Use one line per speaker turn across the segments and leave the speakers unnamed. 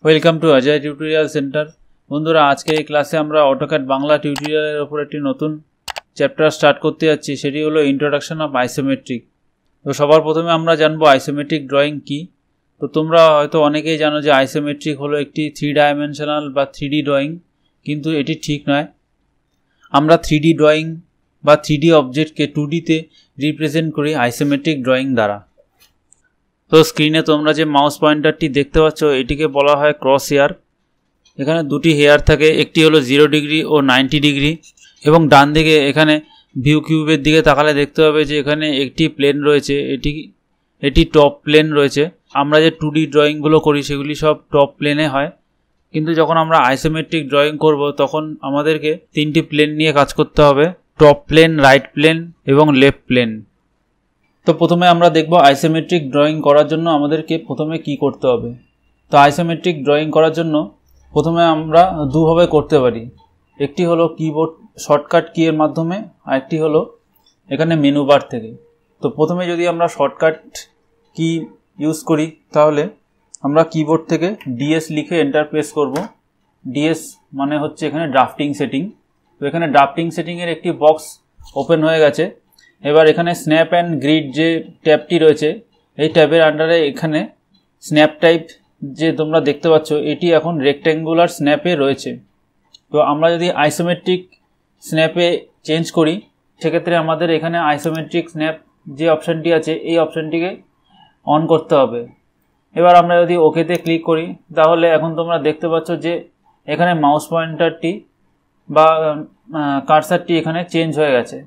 Welcome to Ajay tutorial centre. বন্ধুরা, আজকে এই ক্লাসে আমরা অটোক্যাড বাংলা টিউটোরিয়ালের ওপর একটি নতুন চ্যাপ্টার স্টার্ট করতে যাচ্ছি। সেটি হলো ইন্ট্রোডাকশন অফ আইসোমেট্রিক। তো সবার প্রথমে আমরা জানবো আইসোমেট্রিক ড্রয়িং কি। তো তোমরা হয়তো অনেকেই জানো যে আইসোমেট্রিক হলো একটি 3 ডাইমেনশনাল বা 3D ড্রয়িং, কিন্তু এটি ঠিক নয়। আমরা 3D ড্রয়িং বা 3D অবজেক্টকে 2Dতে রিপ্রেজেন্ট করি আইসোমেট্রিক ড্রয়িং দ্বারা। তো স্ক্রিনে তোমরা যে মাউস পয়েন্টারটি দেখতে পাচ্ছ, এটিকে বলা হয় ক্রস হেয়ার। এখানে দুটি হেয়ার থাকে, একটি হলো 0 ডিগ্রি ও 90 ডিগ্রি। এবং ডান দিকে এখানে ভিউ কিউবের দিকে তাকালে দেখতে হবে যে এখানে একটি প্লেন রয়েছে, এটি টপ প্লেন রয়েছে। আমরা যে 2D ড্রয়িংগুলো করি সেগুলি সব টপ প্লেনে হয়, কিন্তু যখন আমরা আইসোমেট্রিক ড্রয়িং করব তখন আমাদেরকে 3টি প্লেন নিয়ে কাজ করতে হবে: টপ প্লেন, রাইট প্লেন এবং লেফট প্লেন। তো প্রথমে আমরা দেখব আইসোমেট্রিক ড্রয়িং করার জন্য আমাদেরকে প্রথমে কি করতে হবে। তো আইসোমেট্রিক ড্রয়িং করার জন্য প্রথমে আমরা দুভাবে করতে পারি। একটি হলো কিবোর্ড শর্টকাট কি এর মাধ্যমে, আরেকটি হলো এখানে মেনু বার থেকে। তো প্রথমে যদি আমরা শর্টকাট কি ইউজ করি তাহলে আমরা কিবোর্ড থেকে ডিএস লিখে এন্টার প্রেস করব। ডিএস মানে হচ্ছে এখানে ড্রাফটিং সেটিং। তো এখানে ড্রাফটিং সেটিংয়ের একটি বক্স ওপেন হয়ে গেছে। এবার এখানে স্ন্যাপ অ্যান্ড গ্রিড যে ট্যাবটি রয়েছে, এই ট্যাবের আন্ডারে এখানে স্ন্যাপ টাইপ যে তোমরা দেখতে পাচ্ছ, এটি এখন রেক্ট্যাঙ্গুলার স্ন্যাপে রয়েছে। তো আমরা যদি আইসোমেট্রিক স্ন্যাপে চেঞ্জ করি সেক্ষেত্রে আমাদের এখানে আইসোমেট্রিক স্ন্যাপ যে অপশানটি আছে এই অপশানটিকে অন করতে হবে। এবার আমরা যদি ওকেতে ক্লিক করি তাহলে এখন তোমরা দেখতে পাচ্ছ যে এখানে মাউস পয়েন্টারটি বা কার্সারটি এখানে চেঞ্জ হয়ে গেছে।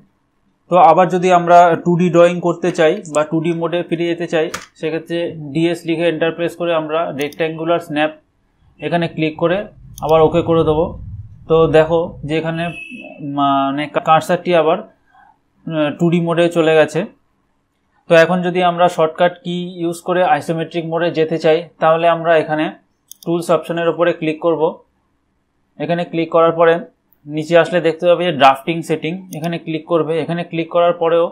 তো আবার যদি আমরা 2D ড্রয়িং করতে চাই বা 2D মোডে ফিরে যেতে চাই সেক্ষেত্রে ডিএস লিখে এন্টার প্রেস করে আমরা রেক্ট্যাঙ্গুলার স্ন্যাপ এখানে ক্লিক করে আবার ওকে করে দেবো। তো দেখো যে এখানে মানে কার্সারটি আবার 2D মোডে চলে গেছে। তো এখন যদি আমরা শর্টকাট কি ইউজ করে আইসোমেট্রিক মোডে যেতে চাই তাহলে আমরা এখানে টুলস অপশনের উপরে ক্লিক করব। এখানে ক্লিক করার পরে নিচে আসলে দেখতে পাবে যে ড্রাফটিং সেটিং, এখানে ক্লিক করবে। এখানে ক্লিক করার পরেও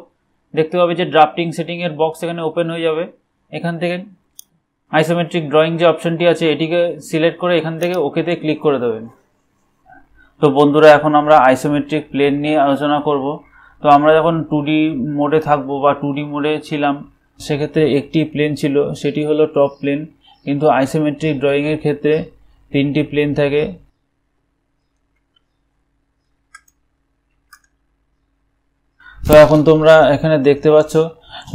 দেখতে পাবে যে ড্রাফটিং সেটিংয়ের বক্স এখানে ওপেন হয়ে যাবে। এখান থেকে আইসোমেট্রিক ড্রয়িং যে অপশনটি আছে এটিকে সিলেক্ট করে এখান থেকে ওকেতে ক্লিক করে দেবেন। তো বন্ধুরা, এখন আমরা আইসোমেট্রিক প্লেন নিয়ে আলোচনা করব। তো আমরা যখন 2D মোডে থাকবো বা 2D মোডে ছিলাম সেক্ষেত্রে একটি প্লেন ছিল, সেটি হলো টপ প্লেন। কিন্তু আইসোমেট্রিক ড্রয়িংয়ের ক্ষেত্রে 3টি প্লেন থাকে। তো এখন তোমরা এখানে দেখতে পাচ্ছ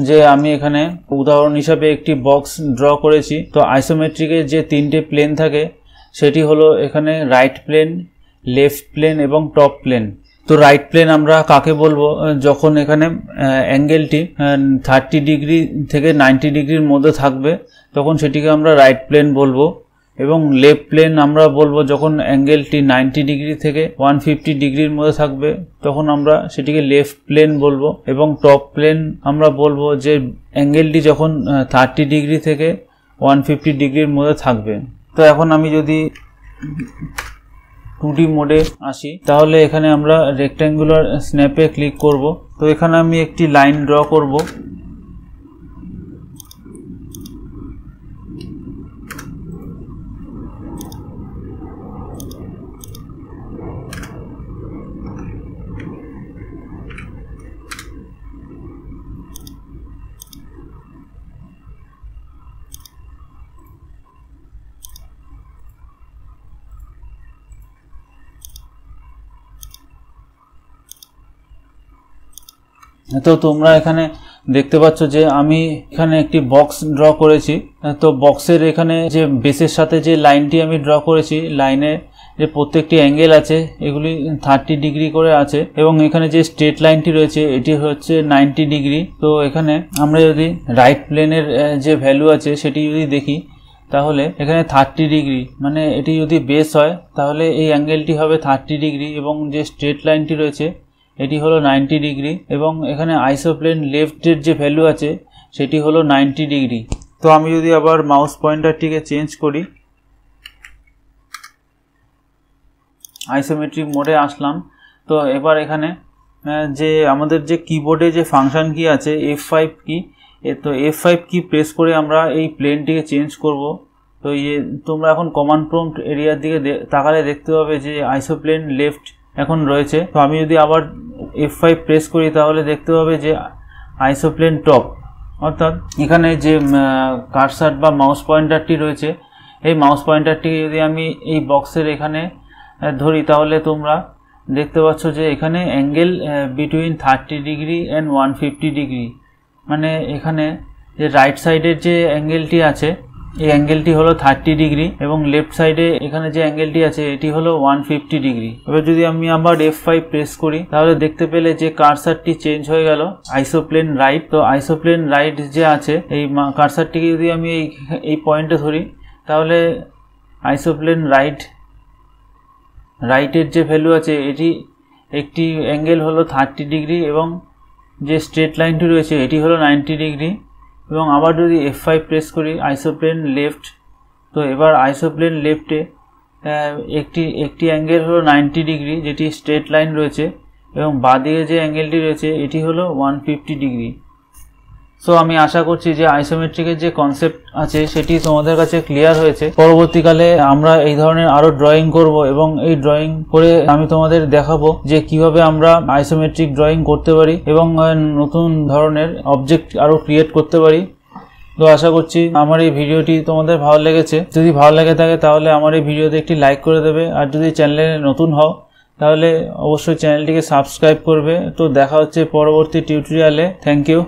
যে আমি এখানে উদাহরণ হিসাবে একটি বক্স ড্র করেছি। তো আইসোমেট্রিকের যে 3টে প্লেন থাকে সেটি হলো এখানে রাইট প্লেন, লেফট প্লেন এবং টপ প্লেন। তো রাইট প্লেন আমরা কাকে বলবো? যখন এখানে অ্যাঙ্গেলটি 30 ডিগ্রি থেকে 90 ডিগ্রির মধ্যে থাকবে তখন সেটিকে আমরা রাইট প্লেন বলবো। এবং লেফট প্লেন আমরা বলবো যখন অ্যাঙ্গেলটি 90 ডিগ্রি থেকে 150 ডিগ্রির মধ্যে থাকবে তখন আমরা সেটিকে লেফট প্লেন বলবো। এবং টপ প্লেন আমরা বলবো যে অ্যাঙ্গেলটি যখন 30 ডিগ্রি থেকে 150 ডিগ্রির মধ্যে থাকবে। তো এখন আমি যদি 2D মোডে আসি তাহলে এখানে আমরা রেক্ট্যাঙ্গুলার স্ন্যাপে ক্লিক করব। তো এখানে আমি একটি লাইন ড্র করব। তো তোমরা এখানে দেখতে পাচ্ছ যে আমি এখানে একটি বক্স ড্র করেছি। তো বক্সের এখানে যে বেসের সাথে যে লাইনটি আমি ড্র করেছি, লাইনের যে প্রত্যেকটি অ্যাঙ্গেল আছে এগুলি 30 ডিগ্রি করে আছে এবং এখানে যে স্ট্রেট লাইনটি রয়েছে এটি হচ্ছে 90 ডিগ্রি। তো এখানে আমরা যদি রাইট প্লেনের যে ভ্যালু আছে সেটি যদি দেখি তাহলে এখানে 30 ডিগ্রি, মানে এটি যদি বেস হয় তাহলে এই অ্যাঙ্গেলটি হবে 30 ডিগ্রি এবং যে স্ট্রেট লাইনটি রয়েছে এটি হলো 90 ডিগ্রি এবং এখানে আইসোপ্লেন লেফটের যে ভ্যালু আছে সেটি হলো 90 ডিগ্রি। তো আমি যদি আবার মাউস পয়েন্টারটিকে চেঞ্জ করি, আইসোমেট্রিক মোডে আসলাম। তো এবার এখানে যে আমাদের যে কিবোর্ডে যে ফাংশন কি আছে F5 কি, তো F5 কি প্রেস করে আমরা এই প্লেনটিকে চেঞ্জ করব। তো তো তোমরা এখন কমান্ড প্রম্পট এরিয়ার দিকে তাকালে দেখতে পাবে যে আইসোপ্লেন লেফট এখন রয়েছে। তো আমি যদি আবার F5 প্রেস করি তাহলে দেখতে পাবে যে আইসোপ্লেন টপ, অর্থাৎ এখানে যে কার্সার বা মাউস পয়েন্টারটি রয়েছে, এই মাউস পয়েন্টারটিকে যদি আমি এই বক্সের এখানে ধরি তাহলে তোমরা দেখতে পাচ্ছ যে এখানে angle between 30 degree and 150 degree, মানে এখানে যে রাইট সাইডের যে অ্যাঙ্গেলটি আছে এই অ্যাঙ্গেলটি হলো 30 ডিগ্রি এবং লেফট সাইডে এখানে যে অ্যাঙ্গেলটি আছে এটি হলো 150 ডিগ্রি। এবার যদি আমি আবার F5 প্রেস করি তাহলে দেখতে পেলে যে কার্সারটি চেঞ্জ হয়ে গেল আইসোপ্লেন রাইট। তো আইসোপ্লেন রাইট যে আছে এই কার্সারটিকে যদি আমি এই পয়েন্টে ধরি তাহলে আইসোপ্লেন রাইটের যে ভ্যালু আছে এটি একটি অ্যাঙ্গেল হলো 30 ডিগ্রি এবং যে স্ট্রেট লাইনটি রয়েছে এটি হলো 90 ডিগ্রি। এবং আবার যদি F5 প্রেস করি আইসোপ্লেন লেফট, তো এবার আইসোপ্লেন লেফটে একটি অ্যাঙ্গেল হলো 90 ডিগ্রি যেটি স্ট্রেট লাইন রয়েছে এবং বাঁদিকে যে অ্যাঙ্গেলটি রয়েছে এটি হলো 150 ডিগ্রি। সো আমি আশা করছি যে আইসোমেট্রিকের যে কনসেপ্ট আছে সেটি তোমাদের কাছে ক্লিয়ার হয়েছে। পরবর্তীকালে আমরা এই ধরনের আরো ড্রয়িং করব এবং এই ড্রয়িং করে আমি তোমাদের দেখাবো যে কিভাবে আমরা আইসোমেট্রিক ড্রয়িং করতে পারি এবং নতুন ধরনের অবজেক্ট আরো ক্রিয়েট করতে পারি। তো আশা করছি আমার এই ভিডিওটি তোমাদের ভালো লেগেছে। যদি ভালো লেগে থাকে তাহলে আমার এই ভিডিওতে একটি লাইক করে দেবে, আর যদি চ্যানেলে নতুন হও তাহলে অবশ্যই চ্যানেলটিকে সাবস্ক্রাইব করবে। তো দেখা হচ্ছে পরবর্তী টিউটোরিয়ালে। Thank you.